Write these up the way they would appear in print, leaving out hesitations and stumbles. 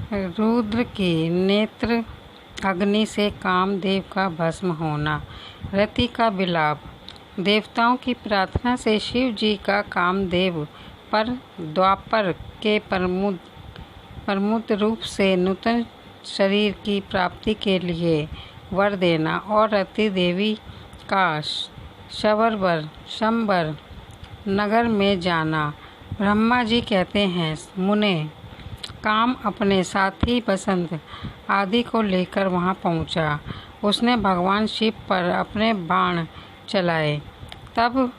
रुद्र की नेत्र अग्नि से कामदेव का भस्म होना। रति का विलाप। देवताओं की प्रार्थना से शिव जी का कामदेव पर द्वापर के परमुत रूप से नूतन शरीर की प्राप्ति के लिए वर देना और रति देवी का शंबर नगर में जाना। ब्रह्मा जी कहते हैं, मुने, काम अपने साथी बसंत आदि को लेकर वहां पहुंचा। उसने भगवान शिव पर अपने बाण चलाए। तब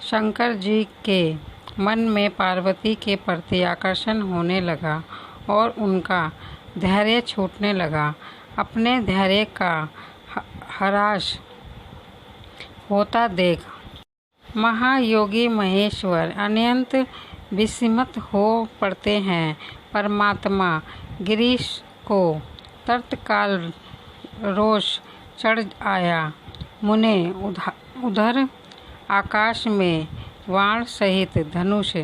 शंकर जी के मन में पार्वती के प्रति आकर्षण होने लगा और उनका धैर्य छूटने लगा। अपने धैर्य का ह्रास होता देख महायोगी महेश्वर अत्यंत विस्मित हो पड़ते हैं। परमात्मा गिरीश को तत्काल रोष चढ़ आया। मुने, उधर आकाश में बाण सहित धनुष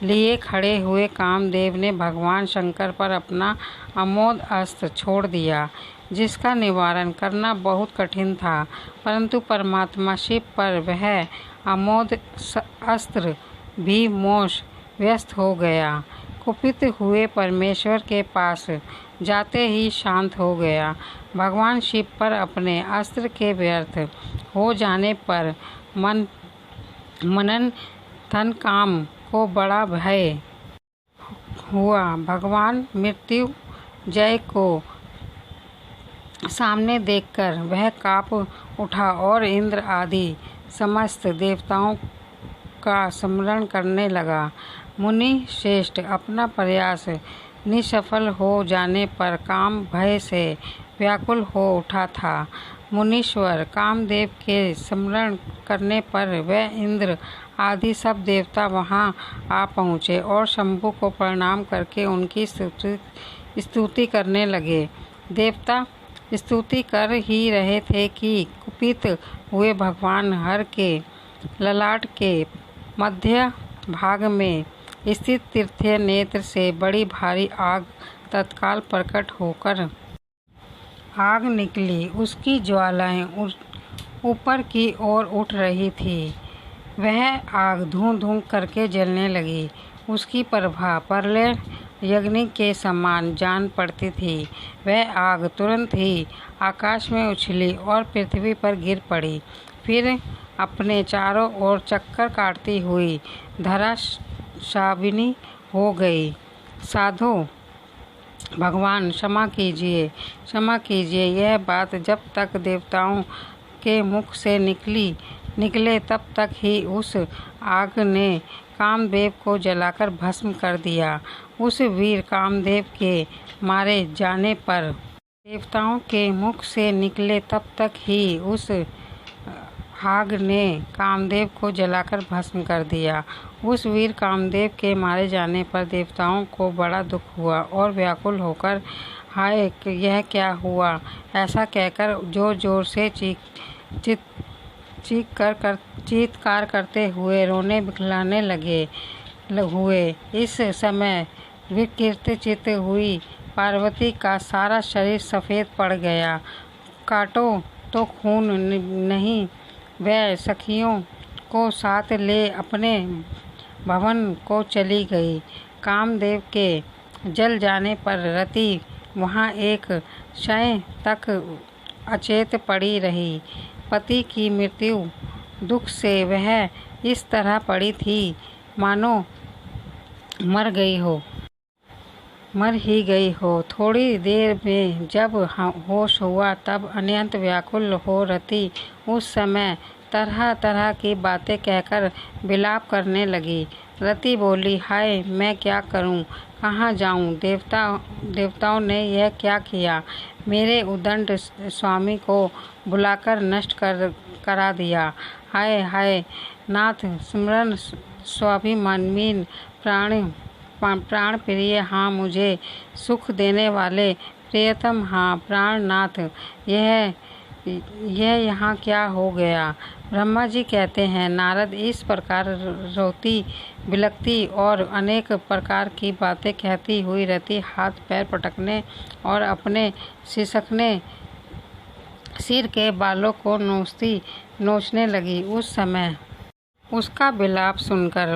लिए खड़े हुए कामदेव ने भगवान शंकर पर अपना अमोघ अस्त्र छोड़ दिया, जिसका निवारण करना बहुत कठिन था। परंतु परमात्मा शिव पर वह अमोघ अस्त्र भी मोश व्यस्त हो गया। कुपित हुए परमेश्वर के पास जाते ही शांत हो गया। भगवान शिव पर अपने अस्त्र के व्यर्थ हो जाने पर मनन धन काम को बड़ा भय हुआ। भगवान मृत्यु जय को सामने देखकर वह कांप उठा और इंद्र आदि समस्त देवताओं का स्मरण करने लगा। मुनि श्रेष्ठ अपना प्रयास निष्फल हो जाने पर काम भय से व्याकुल हो उठा था। मुनीश्वर कामदेव के स्मरण करने पर वह इंद्र आदि सब देवता वहां आ पहुँचे और शंभु को प्रणाम करके उनकी स्तुति करने लगे। देवता स्तुति कर ही रहे थे कि कुपित हुए भगवान हर के ललाट के मध्य भाग में स्थित तीर्थीय नेत्र से बड़ी भारी आग तत्काल प्रकट होकर आग निकली। उसकी ज्वालाएं ऊपर की ओर उठ रही थी। वह आग धूं धूं करके जलने लगी। उसकी प्रभा प्रलय अग्नि के समान जान पड़ती थी। वह आग तुरंत ही आकाश में उछली और पृथ्वी पर गिर पड़ी। फिर अपने चारों ओर चक्कर काटती हुई धराशायिनी हो गई। साधो भगवान क्षमा कीजिए। यह बात जब तक देवताओं के मुख से निकले तब तक ही उस आग ने कामदेव को जलाकर भस्म कर दिया। उस वीर कामदेव के मारे जाने पर देवताओं के मुख से निकले तब तक ही उस आग ने कामदेव को जलाकर भस्म कर दिया। उस वीर कामदेव के मारे जाने पर देवताओं को बड़ा दुख हुआ और व्याकुल होकर हाय यह क्या हुआ ऐसा कहकर जोर जोर से चीत्कार करते हुए रोने बिलखलाने लगे हुए। इस समय विकृत चित्त हुई पार्वती का सारा शरीर सफ़ेद पड़ गया। काटो तो खून नहीं। वह सखियों को साथ ले अपने भवन को चली गई। कामदेव के जल जाने पर रति वहां एक क्षण तक अचेत पड़ी रही। पति की मृत्यु दुख से वह इस तरह पड़ी थी मानो मर ही गई हो। थोड़ी देर में जब होश हुआ तब अत्यंत व्याकुल हो रति उस समय तरह तरह की बातें कहकर विलाप करने लगी। रति बोली, हाय मैं क्या करूं, कहाँ जाऊं? देवताओं ने यह क्या किया? मेरे उद्दंड स्वामी को बुलाकर नष्ट करा दिया। हाय हाय नाथ, स्मरण स्वाभिमानीन प्राण प्रिय, हाँ मुझे सुख देने वाले प्रियतम, हाँ प्राणनाथ, यह यहाँ क्या हो गया? ब्रह्मा जी कहते हैं, नारद इस प्रकार रोती बिलखती और अनेक प्रकार की बातें कहती हुई रति हाथ पैर पटकने और अपने सिसकने सिर के बालों को नोचने लगी। उस समय उसका विलाप सुनकर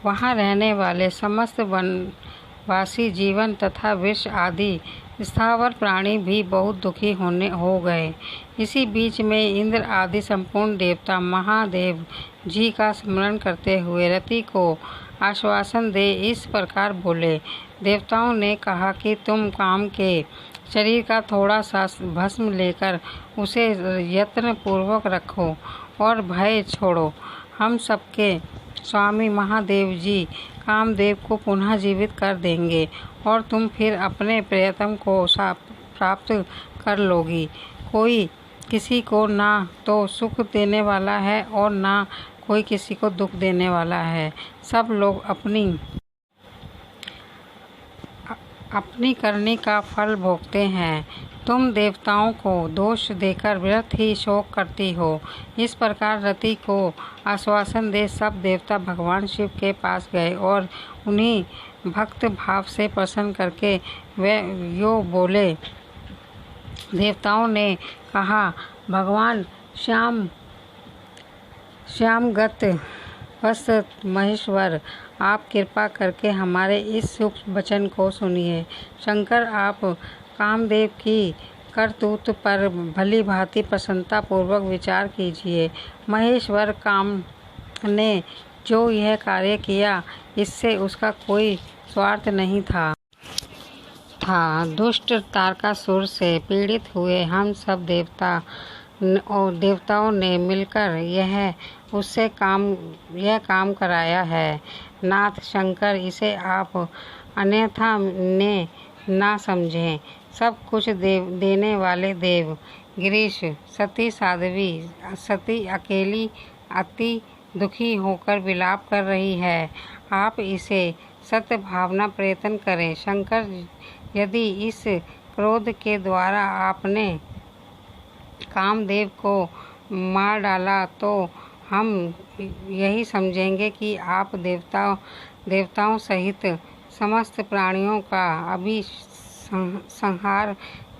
वहाँ रहने वाले समस्त वनवासी जीवन तथा वृक्ष आदि स्थावर प्राणी भी बहुत दुखी हो गए। इसी बीच में इंद्र आदि संपूर्ण देवता महादेव जी का स्मरण करते हुए रति को आश्वासन दे इस प्रकार बोले। देवताओं ने कहा कि तुम काम के शरीर का थोड़ा सा भस्म लेकर उसे यत्न पूर्वक रखो और भय छोड़ो। हम सबके स्वामी महादेव जी कामदेव को पुनः जीवित कर देंगे और तुम फिर अपने प्रियतम को प्राप्त कर लोगी। कोई किसी को ना तो सुख देने वाला है और ना कोई किसी को दुख देने वाला है। सब लोग अपनी करनी का फल भोगते हैं। तुम देवताओं को दोष देकर व्यर्थ ही शोक करती हो। इस प्रकार रति को आश्वासन दे सब देवता भगवान शिव के पास गए और उन्हीं भक्त भाव से प्रसन्न करके वे यो बोले। देवताओं ने कहा, भगवान श्यामगत वस्त महेश्वर, आप कृपा करके हमारे इस शुभ वचन को सुनिए। शंकर, आप कामदेव की करतूत पर भली भांति प्रसन्नता पूर्वक विचार कीजिए। महेश्वर, काम ने जो यह कार्य किया इससे उसका कोई स्वार्थ नहीं था। दुष्ट तारकासुर से पीड़ित हुए हम सब देवताओं ने मिलकर उससे यह काम कराया है। नाथ शंकर, इसे आप अन्यथा ने ना समझें। सब कुछ देने वाले देव गिरीश, सती साध्वी सती अकेली अति दुखी होकर विलाप कर रही है। आप इसे सत्य भावना प्रयत्न करें। शंकर, यदि इस क्रोध के द्वारा आपने कामदेव को मार डाला तो हम यही समझेंगे कि आप देवताओं सहित समस्त प्राणियों का अभी संहार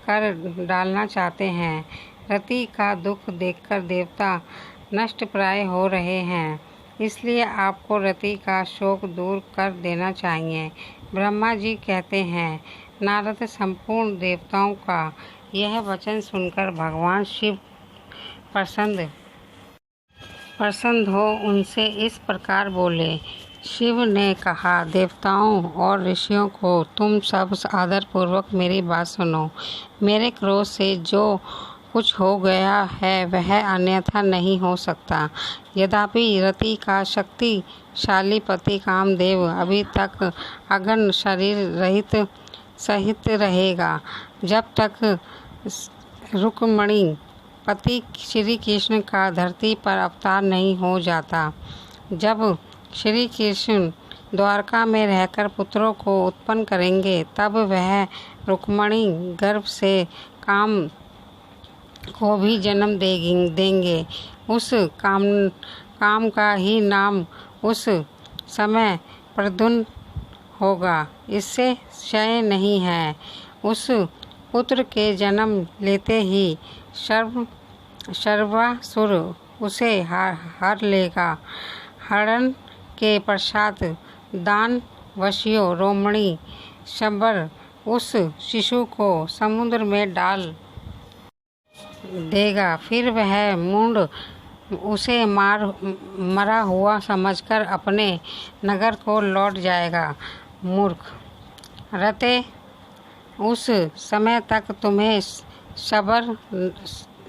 कर डालना चाहते हैं। रति का दुख देखकर देवता नष्ट प्राय हो रहे हैं, इसलिए आपको रति का शोक दूर कर देना चाहिए। ब्रह्मा जी कहते हैं, नारद संपूर्ण देवताओं का यह वचन सुनकर भगवान शिव प्रसन्न हो उनसे इस प्रकार बोले। शिव ने कहा, देवताओं और ऋषियों को तुम सब आदर पूर्वक मेरी बात सुनो। मेरे क्रोध से जो कुछ हो गया है वह अन्यथा नहीं हो सकता। यद्यपि रति का शक्तिशाली पति कामदेव अभी तक अगन शरीर रहित सहित रहेगा, जब तक रुक्मिणी पति श्री कृष्ण का धरती पर अवतार नहीं हो जाता। जब श्री कृष्ण द्वारका में रहकर पुत्रों को उत्पन्न करेंगे, तब वह रुक्मिणी गर्भ से काम को भी जन्म देंगे। उस काम का ही नाम उस समय प्रद्युम्न होगा, इससे क्षय नहीं है। उस पुत्र के जन्म लेते ही सर्वासुर उसे हर लेगा। हरण के पश्चात दानवशियों रोमणी शंबर उस शिशु को समुद्र में डाल देगा। फिर वह मूढ़ उसे मरा हुआ समझकर अपने नगर को लौट जाएगा। मूर्ख रते, उस समय तक तुम्हें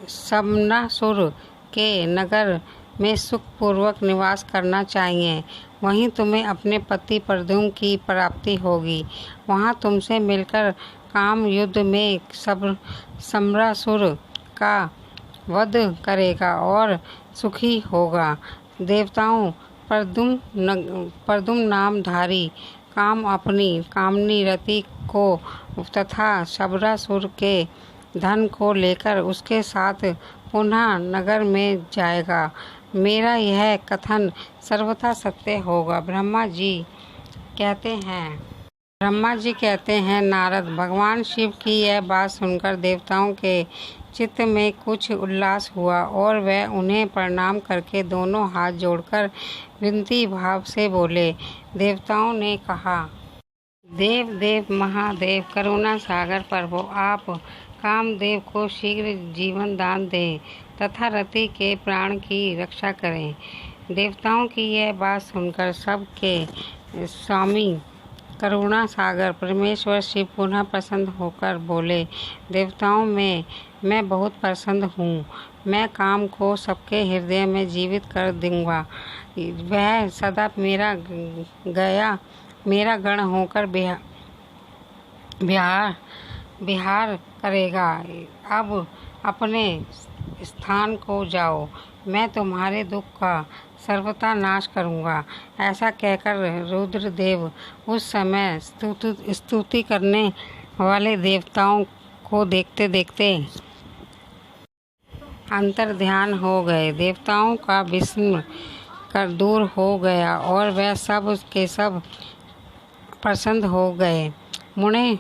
शमनासुर के नगर में सुखपूर्वक निवास करना चाहिए। वहीं तुम्हें अपने पति प्रद्युम्न की प्राप्ति होगी। वहां तुमसे मिलकर काम युद्ध में शमनासुर का वध करेगा और सुखी होगा। देवताओं, प्रद्युम्न नामधारी काम अपनी कामनी रति को तथा शमनासुर के धन को लेकर उसके साथ पुनः नगर में जाएगा। मेरा यह कथन सर्वथा सत्य होगा। ब्रह्मा जी कहते हैं नारद, भगवान शिव की यह बात सुनकर देवताओं के चित्त में कुछ उल्लास हुआ और वह उन्हें प्रणाम करके दोनों हाथ जोड़कर विनती भाव से बोले। देवताओं ने कहा, देव देव महादेव करुणा सागर प्रभु, आप कामदेव को शीघ्र जीवन दान दें तथा रति के प्राण की रक्षा करें। देवताओं की यह बात सुनकर सबके स्वामी करुणा सागर परमेश्वर शिव पुनः प्रसन्न होकर बोले, देवताओं में मैं बहुत प्रसन्न हूँ। मैं काम को सबके हृदय में जीवित कर दूंगा। वह सदा मेरा गण होकर विहार करेगा। अब अपने स्थान को जाओ, मैं तुम्हारे दुख का सर्वथा नाश करूँगा। ऐसा कहकर रुद्रदेव उस समय स्तुति करने वाले देवताओं को देखते देखते अंतर्ध्यान हो गए। देवताओं का विस्मय कर दूर हो गया और वह सब के सब प्रसन्न हो गए। मुने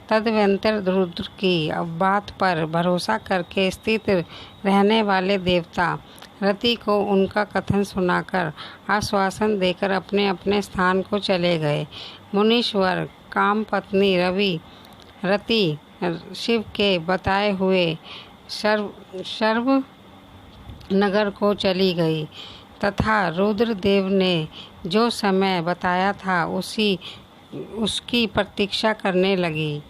तदनंतर रुद्र की बात पर भरोसा करके स्थित रहने वाले देवता रति को उनका कथन सुनाकर आश्वासन देकर अपने अपने स्थान को चले गए। मुनीश्वर काम पत्नी रति शिव के बताए हुए सर्व नगर को चली गई तथा रुद्रदेव ने जो समय बताया था उसकी प्रतीक्षा करने लगी।